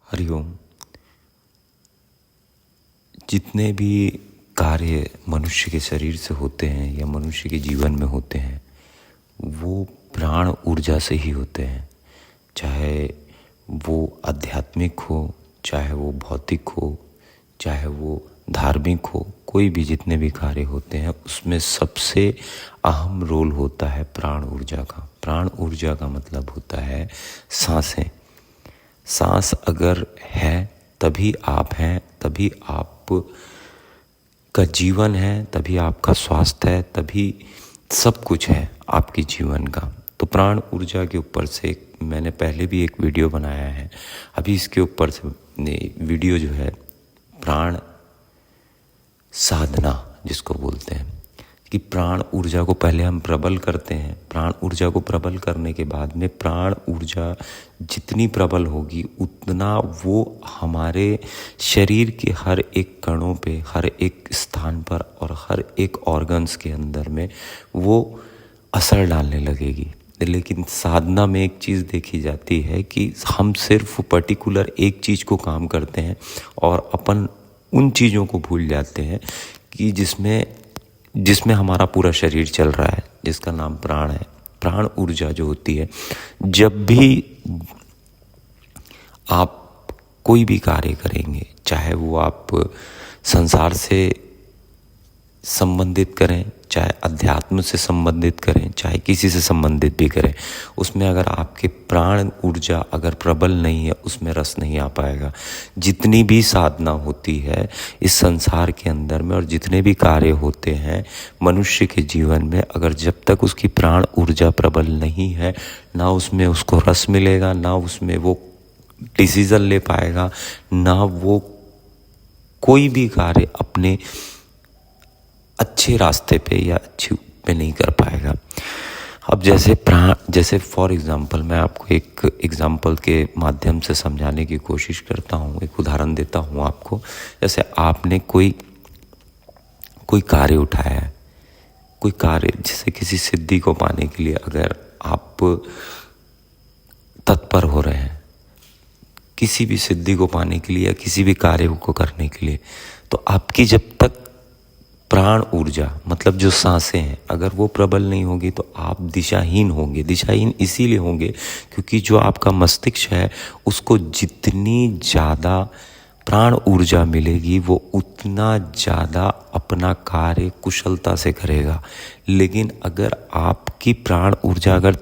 हरिओम। जितने भी कार्य मनुष्य के शरीर से होते हैं या मनुष्य के जीवन में होते हैं वो प्राण ऊर्जा से ही होते हैं। चाहे वो आध्यात्मिक हो, चाहे वो भौतिक हो, चाहे वो धार्मिक हो, कोई भी जितने भी कार्य होते हैं उसमें सबसे अहम रोल होता है प्राण ऊर्जा का। प्राण ऊर्जा का मतलब होता है सांसें। सांस अगर है तभी आप हैं, तभी आप का जीवन है, तभी आपका स्वास्थ्य है, तभी सब कुछ है आपके जीवन का। तो प्राण ऊर्जा के ऊपर से मैंने पहले भी एक वीडियो बनाया है। अभी इसके ऊपर से वीडियो जो है प्राण साधना जिसको बोलते हैं कि प्राण ऊर्जा को पहले हम प्रबल करते हैं। प्राण ऊर्जा को प्रबल करने के बाद में प्राण ऊर्जा जितनी प्रबल होगी उतना वो हमारे शरीर के हर एक कणों पे, हर एक स्थान पर और हर एक ऑर्गन्स के अंदर में वो असर डालने लगेगी। लेकिन साधना में एक चीज़ देखी जाती है कि हम सिर्फ पर्टिकुलर एक चीज़ को काम करते हैं और अपन उन चीज़ों को भूल जाते हैं कि जिसमें हमारा पूरा शरीर चल रहा है, जिसका नाम प्राण है। प्राण ऊर्जा जो होती है, जब भी आप कोई भी कार्य करेंगे, चाहे वो आप संसार से संबंधित करें, चाहे अध्यात्म से संबंधित करें, चाहे किसी से संबंधित भी करें, उसमें अगर आपके प्राण ऊर्जा अगर प्रबल नहीं है उसमें रस नहीं आ पाएगा। जितनी भी साधना होती है इस संसार के अंदर में और जितने भी कार्य होते हैं मनुष्य के जीवन में, अगर जब तक उसकी प्राण ऊर्जा प्रबल नहीं है ना उसमें उसको रस मिलेगा, ना उसमें वो डिसीजन ले पाएगा, ना वो कोई भी कार्य अपने अच्छे रास्ते पे या अच्छी पे नहीं कर पाएगा। अब जैसे फॉर एग्ज़ाम्पल मैं आपको एक एग्ज़ाम्पल के माध्यम से समझाने की कोशिश करता हूँ, एक उदाहरण देता हूँ आपको। जैसे आपने कोई कार्य उठाया है, कोई कार्य जैसे किसी सिद्धि को पाने के लिए अगर आप तत्पर हो रहे हैं, किसी भी सिद्धि को पाने के लिए या किसी भी कार्य को करने के लिए, तो आपकी जब तक प्राण ऊर्जा मतलब जो सांसें हैं अगर वो प्रबल नहीं होगी तो आप दिशाहीन होंगे। दिशाहीन इसीलिए होंगे क्योंकि जो आपका मस्तिष्क है उसको जितनी ज़्यादा प्राण ऊर्जा मिलेगी वो उतना ज़्यादा अपना कार्य कुशलता से करेगा। लेकिन अगर आपकी प्राण ऊर्जा अगर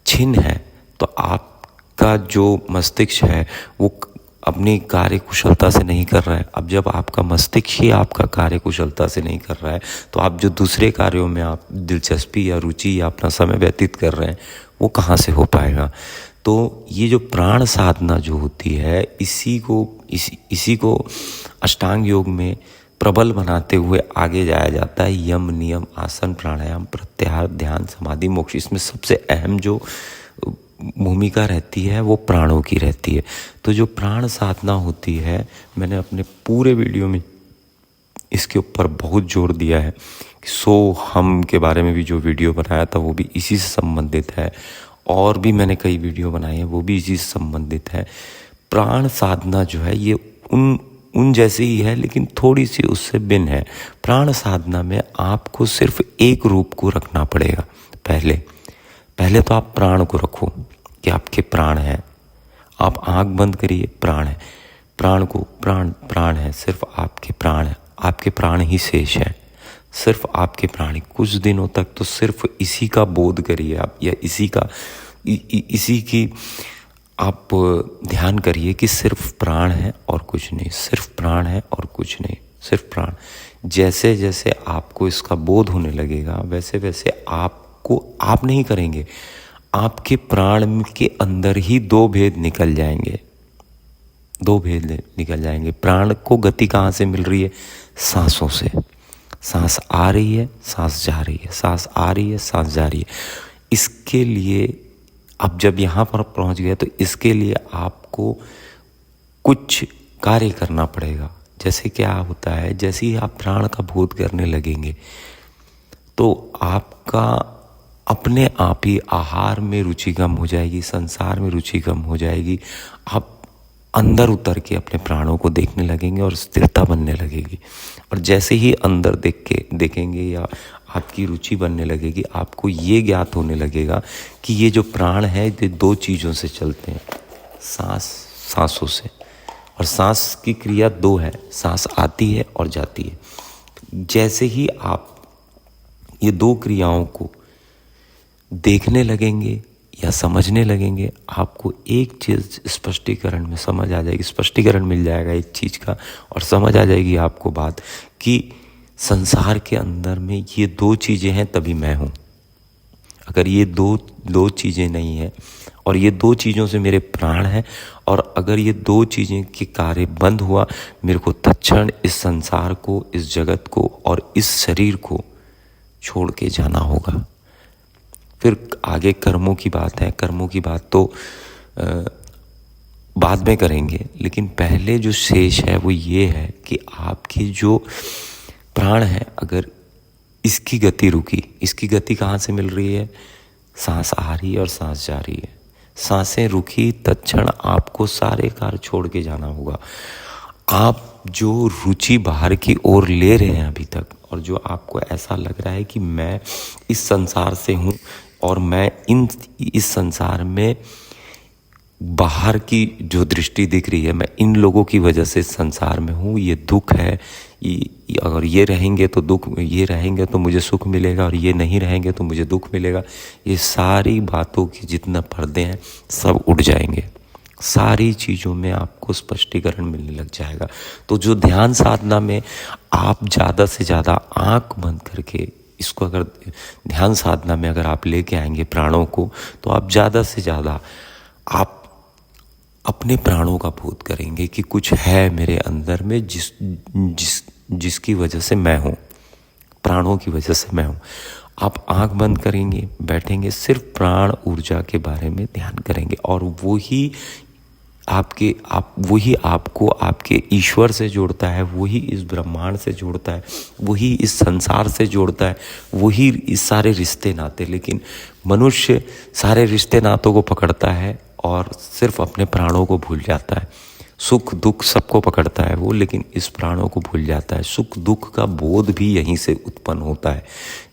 छिन्न है तो आपका जो मस्तिष्क है वो अपनी कार्य कुशलता से नहीं कर रहा है। अब जब आपका मस्तिष्क ही आपका कार्य कुशलता से नहीं कर रहा है तो आप जो दूसरे कार्यों में आप दिलचस्पी या रुचि या अपना समय व्यतीत कर रहे हैं वो कहाँ से हो पाएगा। तो ये जो प्राण साधना जो होती है इसी को अष्टांग योग में प्रबल बनाते हुए आगे जाया जाता है। यम, नियम, आसन, प्राणायाम, प्रत्याहार, ध्यान, समाधि, मोक्ष। इसमें सबसे अहम जो भूमिका रहती है वो प्राणों की रहती है। तो जो प्राण साधना होती है, मैंने अपने पूरे वीडियो में इसके ऊपर बहुत जोर दिया है। सो हम के बारे में भी जो वीडियो बनाया था वो भी इसी से संबंधित है, और भी मैंने कई वीडियो बनाए हैं वो भी इसी से संबंधित है। प्राण साधना जो है ये उन जैसे ही है लेकिन थोड़ी सी उससे भिन्न है। प्राण साधना में आपको सिर्फ एक रूप को रखना पड़ेगा। पहले तो आप प्राण को रखो कि आपके प्राण हैं। आप आंख बंद करिए, प्राण है, प्राण है, सिर्फ आपके प्राण है, आपके प्राण ही शेष है, सिर्फ आपके प्राण ही। कुछ दिनों तक तो सिर्फ इसी का बोध करिए आप, या इसी की आप ध्यान करिए कि सिर्फ प्राण है और कुछ नहीं, सिर्फ प्राण है और कुछ नहीं, सिर्फ प्राण। जैसे जैसे आपको इसका बोध होने लगेगा वैसे वैसे आप नहीं करेंगे, आपके प्राण के अंदर ही दो भेद निकल जाएंगे। प्राण को गति कहाँ से मिल रही है? सांसों से। सांस आ रही है, सांस जा रही है, सांस आ रही है, सांस जा रही है। इसके लिए अब जब यहाँ पर पहुँच गया तो इसके लिए आपको कुछ कार्य करना पड़ेगा। जैसे क्या होता है, जैसे ही आप प्राण का बोध करने लगेंगे तो आपका अपने आप ही आहार में रुचि कम हो जाएगी, संसार में रुचि कम हो जाएगी। आप अंदर उतर के अपने प्राणों को देखने लगेंगे और स्थिरता बनने लगेगी। और जैसे ही अंदर देखेंगे या आपकी रुचि बनने लगेगी, आपको ये ज्ञात होने लगेगा कि ये जो प्राण है ये दो चीज़ों से चलते हैं, सांसों से। और सांस की क्रिया दो है, सांस आती है और जाती है। जैसे ही आप ये दो क्रियाओं को देखने लगेंगे या समझने लगेंगे, आपको एक चीज़ स्पष्टीकरण में समझ आ जाएगी, स्पष्टीकरण मिल जाएगा एक चीज़ का, और समझ आ जाएगी आपको बात कि संसार के अंदर में ये दो चीज़ें हैं तभी मैं हूँ। अगर ये दो चीज़ें नहीं हैं और ये दो चीज़ों से मेरे प्राण हैं, और अगर ये दो चीज़ें के कार्य बंद हुआ, मेरे को तत्क्षण इस संसार को, इस जगत को और इस शरीर को छोड़ के जाना होगा। फिर आगे कर्मों की बात है, कर्मों की बात तो बाद में करेंगे, लेकिन पहले जो शेष है वो ये है कि आपकी जो प्राण है, अगर इसकी गति रुकी, इसकी गति कहाँ से मिल रही है? सांस आ रही है और सांस जा रही है। सांसें रुकी, तत्क्षण आपको सारे कार्य छोड़ के जाना होगा। आप जो रुचि बाहर की ओर ले रहे हैं अभी तक, और जो आपको ऐसा लग रहा है कि मैं इस संसार से हूँ और मैं इस संसार में बाहर की जो दृष्टि दिख रही है, मैं इन लोगों की वजह से संसार में हूँ, ये दुख है, अगर ये रहेंगे तो दुख, ये रहेंगे तो मुझे सुख मिलेगा और ये नहीं रहेंगे तो मुझे दुख मिलेगा, ये सारी बातों की जितना पर्दे हैं सब उड़ जाएंगे। सारी चीज़ों में आपको स्पष्टीकरण मिलने लग जाएगा। तो जो ध्यान साधना में आप ज़्यादा से ज़्यादा आँख बंद करके इसको, अगर ध्यान साधना में अगर आप लेके आएंगे प्राणों को, तो आप ज़्यादा से ज़्यादा आप अपने प्राणों का बोध करेंगे कि कुछ है मेरे अंदर में जिसकी वजह से मैं हूँ, प्राणों की वजह से मैं हूँ। आप आंख बंद करेंगे, बैठेंगे, सिर्फ प्राण ऊर्जा के बारे में ध्यान करेंगे, और वही आपको आपके ईश्वर से जोड़ता है, वही इस ब्रह्मांड से जोड़ता है, वही इस संसार से जोड़ता है, वही इस सारे रिश्ते नाते। लेकिन मनुष्य सारे रिश्ते नातों को पकड़ता है और सिर्फ अपने प्राणों को भूल जाता है। सुख दुख सबको पकड़ता है वो, लेकिन इस प्राणों को भूल जाता है। सुख दुख का बोध भी यहीं से उत्पन्न होता है।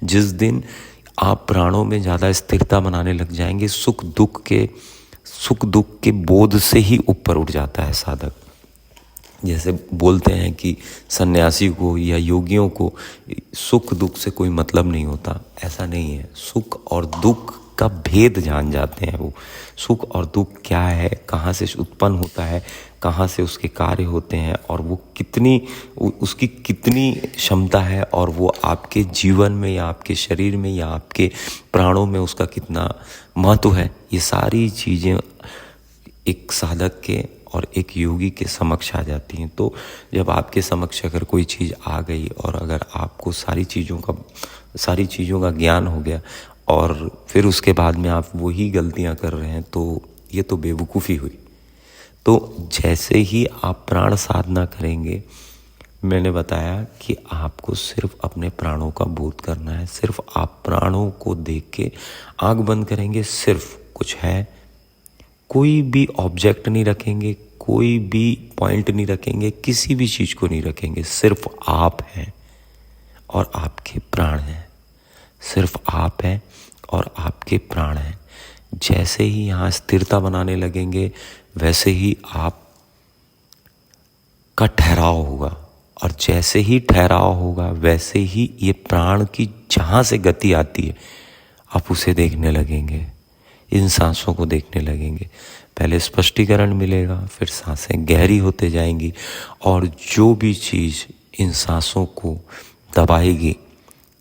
जिस दिन आप प्राणों में ज़्यादा स्थिरता बनाने लग जाएंगे, सुख दुख के बोध से ही ऊपर उठ जाता है साधक। जैसे बोलते हैं कि सन्यासी को या योगियों को सुख दुख से कोई मतलब नहीं होता, ऐसा नहीं है। सुख और दुख का भेद जान जाते हैं वो। सुख और दुख क्या है, कहाँ से उत्पन्न होता है, कहाँ से उसके कार्य होते हैं, और वो उसकी कितनी क्षमता है, और वो आपके जीवन में या आपके शरीर में या आपके प्राणों में उसका कितना महत्व है। ये सारी चीज़ें एक साधक के और एक योगी के समक्ष आ जाती हैं। तो जब आपके समक्ष अगर कोई चीज़ आ गई और अगर आपको सारी चीज़ों का ज्ञान हो गया, और फिर उसके बाद में आप वही गलतियां कर रहे हैं, तो ये तो बेवकूफ़ी हुई। तो जैसे ही आप प्राण साधना करेंगे, मैंने बताया कि आपको सिर्फ अपने प्राणों का बोध करना है। सिर्फ आप प्राणों को देख के आँख बंद करेंगे, सिर्फ कुछ है, कोई भी ऑब्जेक्ट नहीं रखेंगे, कोई भी पॉइंट नहीं रखेंगे, किसी भी चीज़ को नहीं रखेंगे, सिर्फ आप हैं और आपके प्राण हैं। सिर्फ आप हैं और आपके प्राण हैं। जैसे ही यहाँ स्थिरता बनाने लगेंगे, वैसे ही आप का ठहराव होगा, और जैसे ही ठहराव होगा वैसे ही ये प्राण की जहाँ से गति आती है आप उसे देखने लगेंगे, इन सांसों को देखने लगेंगे। पहले स्पष्टीकरण मिलेगा, फिर सांसें गहरी होते जाएंगी, और जो भी चीज़ इन सांसों को दबाएगी,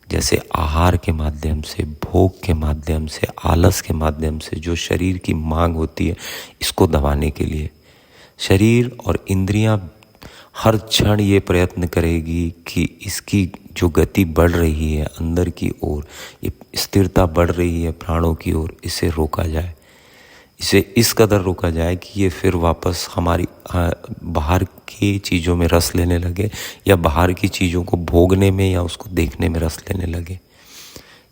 जैसे आहार के माध्यम से, भोग के माध्यम से, आलस के माध्यम से जो शरीर की मांग होती है इसको दबाने के लिए, शरीर और इंद्रियां हर क्षण ये प्रयत्न करेगी कि इसकी जो गति बढ़ रही है अंदर की ओर, ये स्थिरता बढ़ रही है प्राणों की ओर, इसे रोका जाए, इसे इस कदर रोका जाए कि ये फिर वापस हमारी बाहर की चीज़ों में रस लेने लगे, या बाहर की चीज़ों को भोगने में या उसको देखने में रस लेने लगे।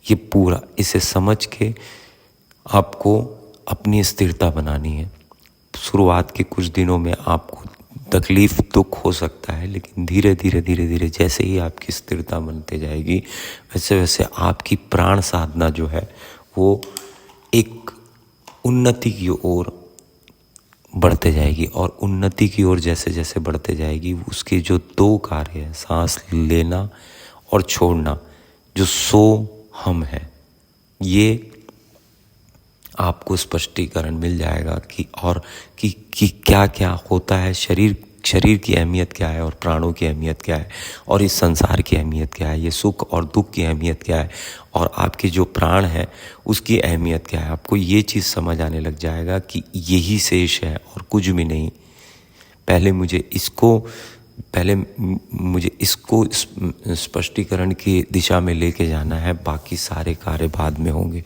ये पूरा इसे समझ के आपको अपनी स्थिरता बनानी है। शुरुआत के कुछ दिनों में आपको तकलीफ दुख हो सकता है, लेकिन धीरे धीरे जैसे ही आपकी स्थिरता बनते जाएगी वैसे वैसे आपकी प्राण साधना जो है वो एक उन्नति की ओर बढ़ते जाएगी। और उन्नति की ओर जैसे जैसे बढ़ते जाएगी उसके जो 2 कार्य हैं, सांस लेना और छोड़ना, जो सो हम है, ये आपको स्पष्टीकरण मिल जाएगा कि क्या क्या होता है, शरीर की अहमियत क्या है और प्राणों की अहमियत क्या है और इस संसार की अहमियत क्या है, ये सुख और दुख की अहमियत क्या है और आपके जो प्राण है उसकी अहमियत क्या है। आपको ये चीज़ समझ आने लग जाएगा कि यही शेष है और कुछ भी नहीं। पहले मुझे इसको स्पष्टीकरण की दिशा में लेके जाना है, बाकी सारे कार्य बाद में होंगे।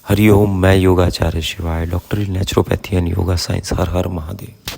हरिओम। मैं योगाचार्य शिवाय, doctor in naturopathy and yoga science. Her her Mahadev.